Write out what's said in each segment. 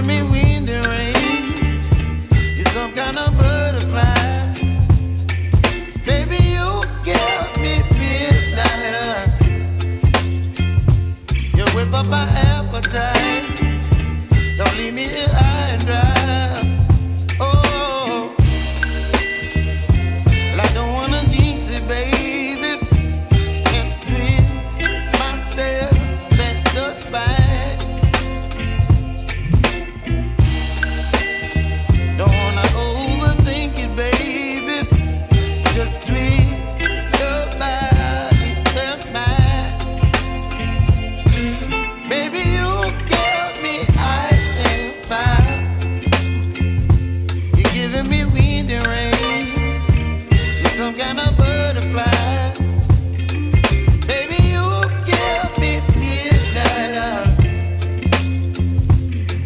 giving me wind and rain. You're some kind of butterfly. Baby, you give me midnight. You whip up my appetite. Don't leave me here high and dry. Oh, well, I don't wanna jinx it, baby. Can't twist myself at the spine. Don't wanna overthink it, baby. It's just twist your body and mine. Baby, you give me ice and fire. You're giving me wind and rain. You're some kind of butterfly. Baby, you give me midnight.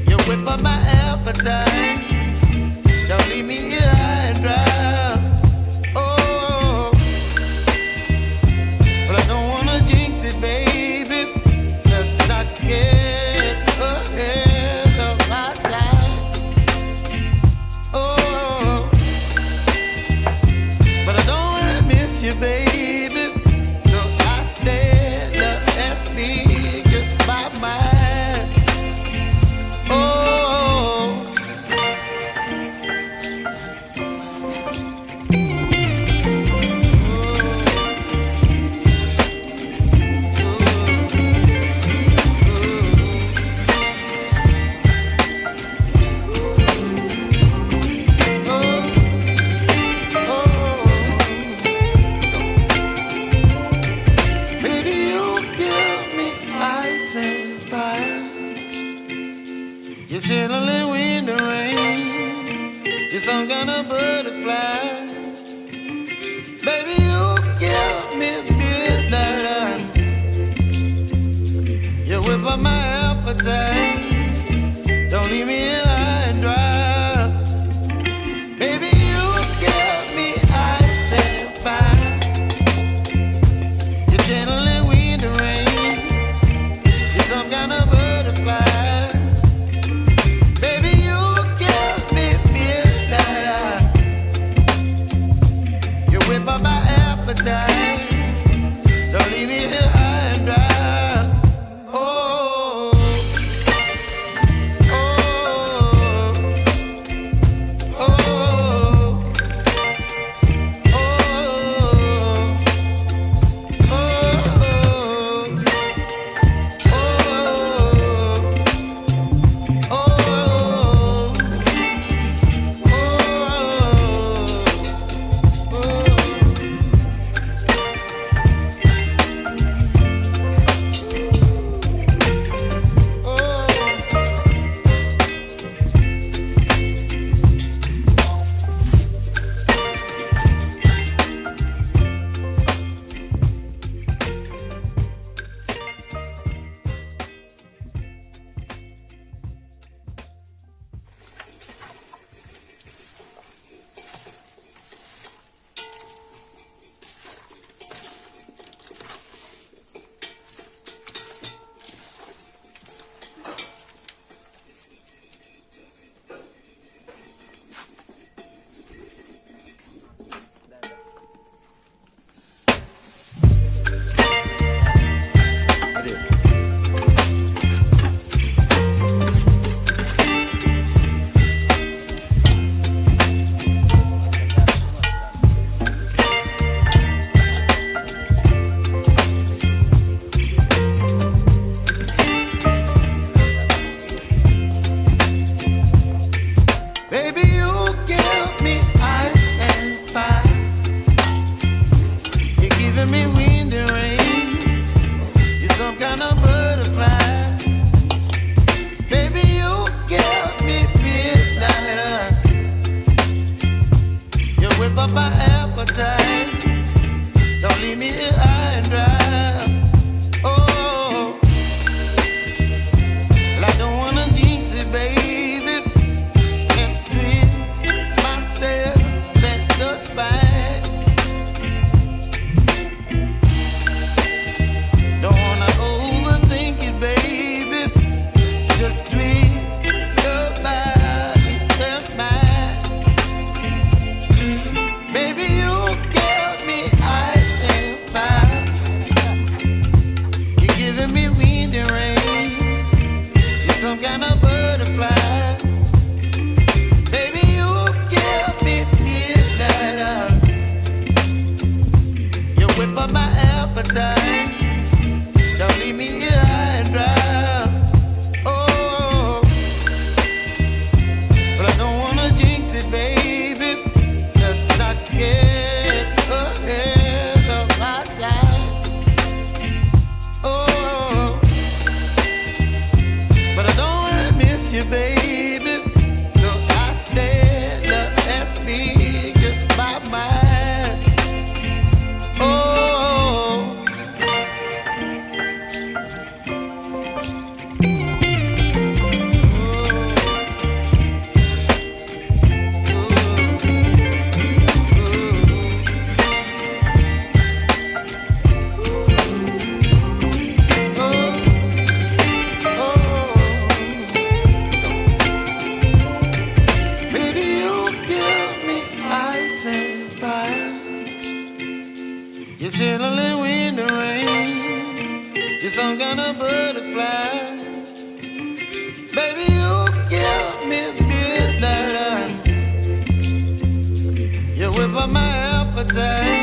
You whip up my appetite. Don't leave me here high and dry. Oh, but I don't wanna jinx it, baby. Let's not get ahead of my time. Oh, but I don't wanna miss you, baby. So I stand up and speak my mind. Oh. Baby, you give me ice and fire. You're chilling wind and rain. You're some kind of butterfly. Baby, you give me midnight. You whip up my appetite. Don't leave me here high and dry. Baby, you give me ice and fire. You're channeling wind and rain. You're some kind of butterfly. Baby, you give me midnight. You whip up my appetite. Don't leave me here high and dry. Oh. you, baby. So I stand up and speak my mind. Oh, baby, you give me ice and fire. You're chilling when the rain. You're some kind of butterfly. Baby, you give me midnight. You whip up my appetite.